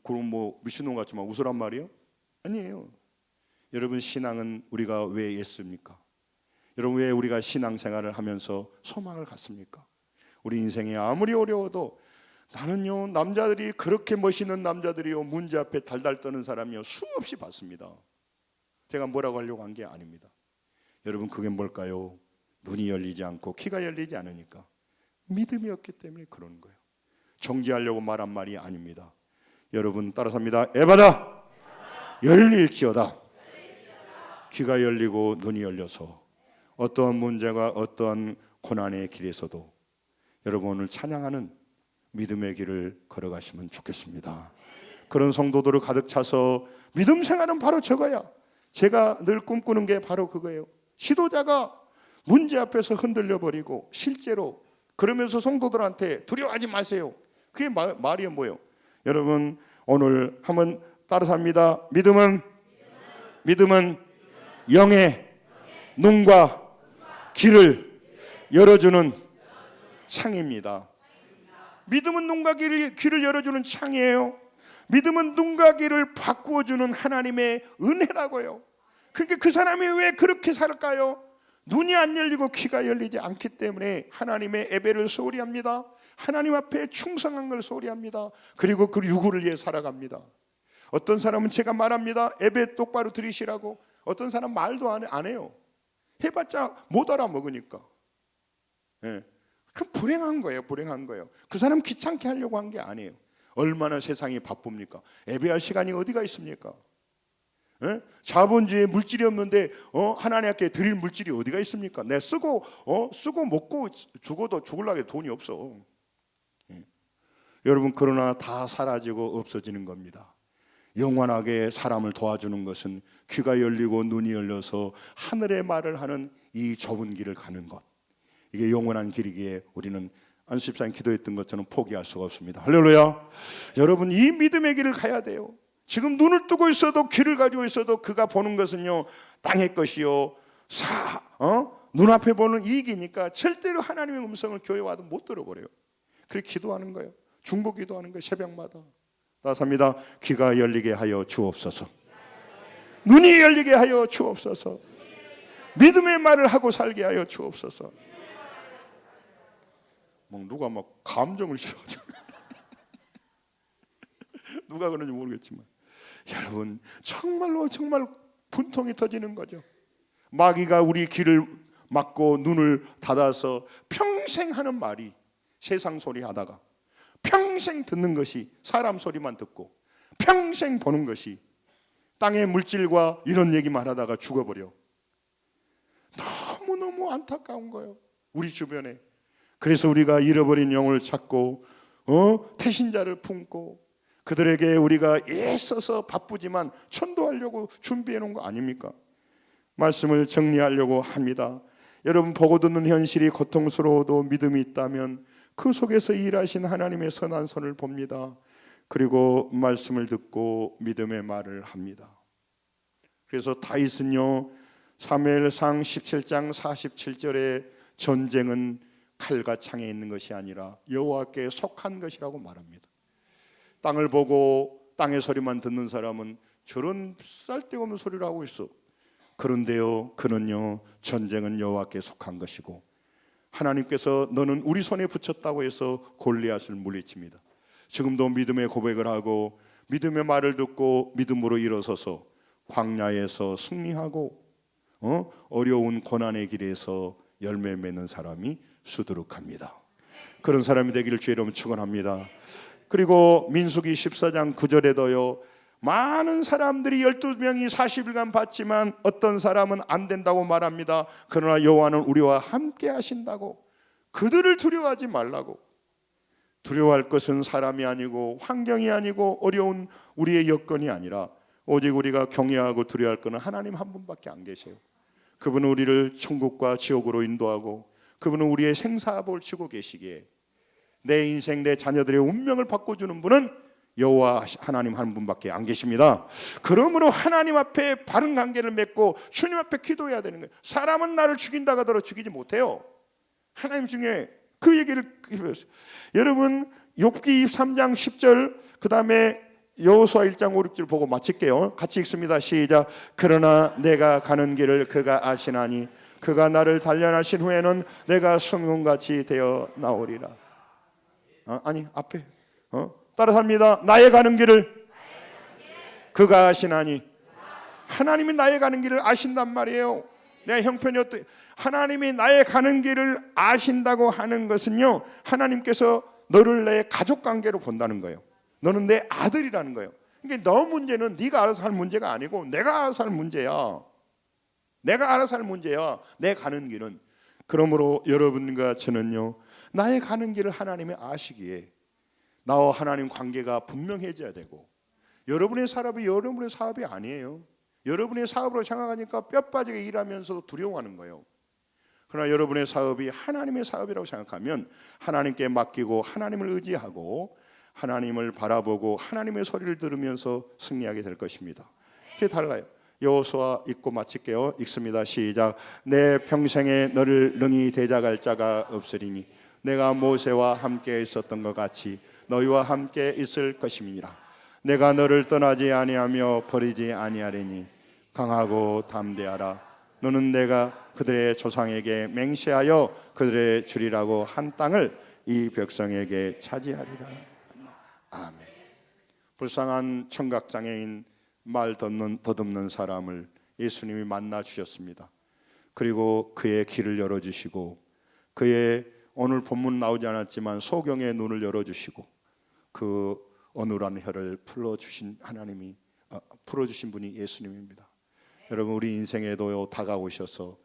그럼 뭐 미친놈 같지만 웃으란 말이에요? 아니에요. 여러분, 신앙은 우리가 왜 했습니까? 여러분, 왜 우리가 신앙생활을 하면서 소망을 갖습니까? 우리 인생이 아무리 어려워도 나는요, 남자들이 그렇게 멋있는 남자들이요, 문제 앞에 달달 떠는 사람이요, 수없이 봤습니다. 제가 뭐라고 하려고 한 게 아닙니다. 여러분, 그게 뭘까요? 눈이 열리지 않고 귀가 열리지 않으니까 믿음이 없기 때문에 그러는 거예요. 정지하려고 말한 말이 아닙니다. 여러분, 따라서 합니다. 에바다 열릴지어다. 귀가 열리고 눈이 열려서 어떠한 문제가 어떠한 고난의 길에서도 여러분 오늘 찬양하는 믿음의 길을 걸어가시면 좋겠습니다. 그런 성도들을 가득 차서 믿음 생활은 바로 저거야. 제가 늘 꿈꾸는 게 바로 그거예요. 지도자가 문제 앞에서 흔들려 버리고 실제로 그러면서 성도들한테 두려워하지 마세요. 그게 말이 뭐예요? 여러분, 오늘 한번 따라서 합니다. 믿음은 영의 눈과 길을 열어주는 창입니다. 믿음은 눈과 귀를 열어주는 창이에요. 믿음은 눈과 귀를 바꾸어주는 하나님의 은혜라고요. 그러니까 그 사람이 왜 그렇게 살까요? 눈이 안 열리고 귀가 열리지 않기 때문에 하나님의 예배를 소홀히 합니다. 하나님 앞에 충성한 걸 소홀히 합니다. 그리고 그 유구를 위해 살아갑니다. 어떤 사람은 제가 말합니다. 예배 똑바로 드리시라고. 어떤 사람 말도 안 해요. 해봤자 못 알아먹으니까. 예. 그 불행한 거예요. 불행한 거예요. 그 사람 귀찮게 하려고 한 게 아니에요. 얼마나 세상이 바쁩니까? 예배할 시간이 어디가 있습니까? 예? 자본주의에 물질이 없는데 하나님께 드릴 물질이 어디가 있습니까? 내 쓰고 먹고 죽어도 죽으려고 돈이 없어. 예. 여러분, 그러나 다 사라지고 없어지는 겁니다. 영원하게 사람을 도와주는 것은 귀가 열리고 눈이 열려서 하늘의 말을 하는 이 좁은 길을 가는 것. 이게 영원한 길이기에 우리는 안식사님 기도했던 것처럼 포기할 수가 없습니다. 할렐루야. 여러분, 이 믿음의 길을 가야 돼요. 지금 눈을 뜨고 있어도 귀를 가지고 있어도 그가 보는 것은요, 땅의 것이요, 눈앞에 보는 이익이니까 절대로 하나님의 음성을 교회 와도 못 들어버려요. 그렇게 기도하는 거예요. 중보 기도하는 거예요. 새벽마다. 따라합니다. 귀가 열리게 하여 주옵소서. 눈이 열리게 하여 주옵소서. 믿음의 말을 하고 살게 하여 주옵소서. 누가 막 감정을 실어하죠. 누가 그런지 모르겠지만 여러분, 정말로 정말 분통이 터지는 거죠. 마귀가 우리 귀를 막고 눈을 닫아서 평생 하는 말이 세상 소리 하다가 평생 듣는 것이 사람 소리만 듣고 평생 보는 것이 땅의 물질과 이런 얘기만 하다가 죽어버려. 너무너무 안타까운 거예요. 우리 주변에. 그래서 우리가 잃어버린 영혼을 찾고 태신자를 품고 그들에게 우리가 애써서 바쁘지만 전도하려고 준비해 놓은 거 아닙니까? 말씀을 정리하려고 합니다. 여러분, 보고 듣는 현실이 고통스러워도 믿음이 있다면 그 속에서 일하신 하나님의 선한 손을 봅니다. 그리고 말씀을 듣고 믿음의 말을 합니다. 그래서 다윗은요, 사무엘상 17장 47절에 전쟁은 칼과 창에 있는 것이 아니라 여호와께 속한 것이라고 말합니다. 땅을 보고 땅의 소리만 듣는 사람은 저런 쓸데없는 소리를 하고 있어. 그런데요, 그는요, 전쟁은 여호와께 속한 것이고 하나님께서 너는 우리 손에 붙였다고 해서 골리앗을 물리칩니다. 지금도 믿음의 고백을 하고 믿음의 말을 듣고 믿음으로 일어서서 광야에서 승리하고 어려운 고난의 길에서 열매 맺는 사람이 수두룩합니다. 그런 사람이 되기를 주의 이름으로 축원합니다. 그리고 민수기 14장 9절에도요, 많은 사람들이 12명이 40일간 봤지만 어떤 사람은 안 된다고 말합니다. 그러나 여호와는 우리와 함께 하신다고. 그들을 두려워하지 말라고. 두려워할 것은 사람이 아니고 환경이 아니고 어려운 우리의 여건이 아니라 오직 우리가 경외하고 두려워할 것은 하나님 한 분밖에 안 계세요. 그분은 우리를 천국과 지옥으로 인도하고 그분은 우리의 생사합을 치고 계시기에 내 인생, 내 자녀들의 운명을 바꿔주는 분은 여호와 하나님 한 분밖에 안 계십니다. 그러므로 하나님 앞에 바른 관계를 맺고 주님 앞에 기도해야 되는 거예요. 사람은 나를 죽인다 하더라도 죽이지 못해요. 하나님 중에 그 얘기를 해보세요. 여러분, 욥기 23장 10절 그 다음에 여호수아 1장 5, 6절 보고 마칠게요. 같이 읽습니다. 시작. 그러나 내가 가는 길을 그가 아시나니 그가 나를 단련하신 후에는 내가 순금같이 되어 나오리라. 아니 앞에 따라서 합니다. 나의 가는 길을 그가 아시나니. 하나님이 나의 가는 길을 아신단 말이에요. 내 형편이 어떻게, 하나님이 나의 가는 길을 아신다고 하는 것은요, 하나님께서 너를 내 가족관계로 본다는 거예요. 너는 내 아들이라는 거예요. 그러니까 너 문제는 네가 알아서 할 문제가 아니고 내가 알아서 할 문제야. 내가 알아서 할 문제야. 내 가는 길은. 그러므로 여러분과 저는요, 나의 가는 길을 하나님이 아시기에 나와 하나님 관계가 분명해져야 되고, 여러분의 사업이 여러분의 사업이 아니에요. 여러분의 사업으로 생각하니까 뼈 빠지게 일하면서도 두려워하는 거예요. 그러나 여러분의 사업이 하나님의 사업이라고 생각하면 하나님께 맡기고 하나님을 의지하고 하나님을 바라보고 하나님의 소리를 들으면서 승리하게 될 것입니다. 그게 달라요. 여호수아 읽고 마칠게요. 읽습니다. 시작. 내 평생에 너를 능히 대적할 자가 없으리니 내가 모세와 함께 있었던 것 같이 너희와 함께 있을 것임이니라. 내가 너를 떠나지 아니하며 버리지 아니하리니 강하고 담대하라. 너는 내가 그들의 조상에게 맹세하여 그들의 주리라고 한 땅을 이 백성에게 차지하리라. 아멘. 불쌍한 청각장애인, 말 더듬는 사람을 예수님이 만나 주셨습니다. 그리고 그의 길을 열어주시고 그의, 오늘 본문 나오지 않았지만 소경의 눈을 열어주시고 그 어눌한 혀를 풀어주신 하나님이, 풀어주신 분이 예수님입니다. 여러분, 우리 인생에도 다가오셔서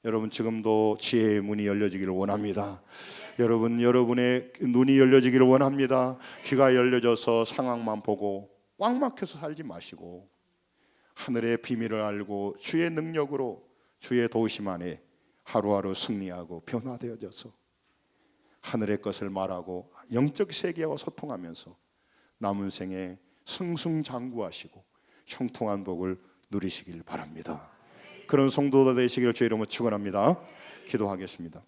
여러분 지금도 지혜의 문이 열려지기를 원합니다. 여러분, 여러분의 눈이 열려지기를 원합니다. 귀가 열려져서 상황만 보고 꽉 막혀서 살지 마시고 하늘의 비밀을 알고 주의 능력으로 주의 도우심 안에 하루하루 승리하고 변화되어져서 하늘의 것을 말하고 영적 세계와 소통하면서 남은 생에 승승장구하시고 형통한 복을 누리시길 바랍니다. 그런 성도가 되시기를 주의 이름으로 축원합니다. 기도하겠습니다.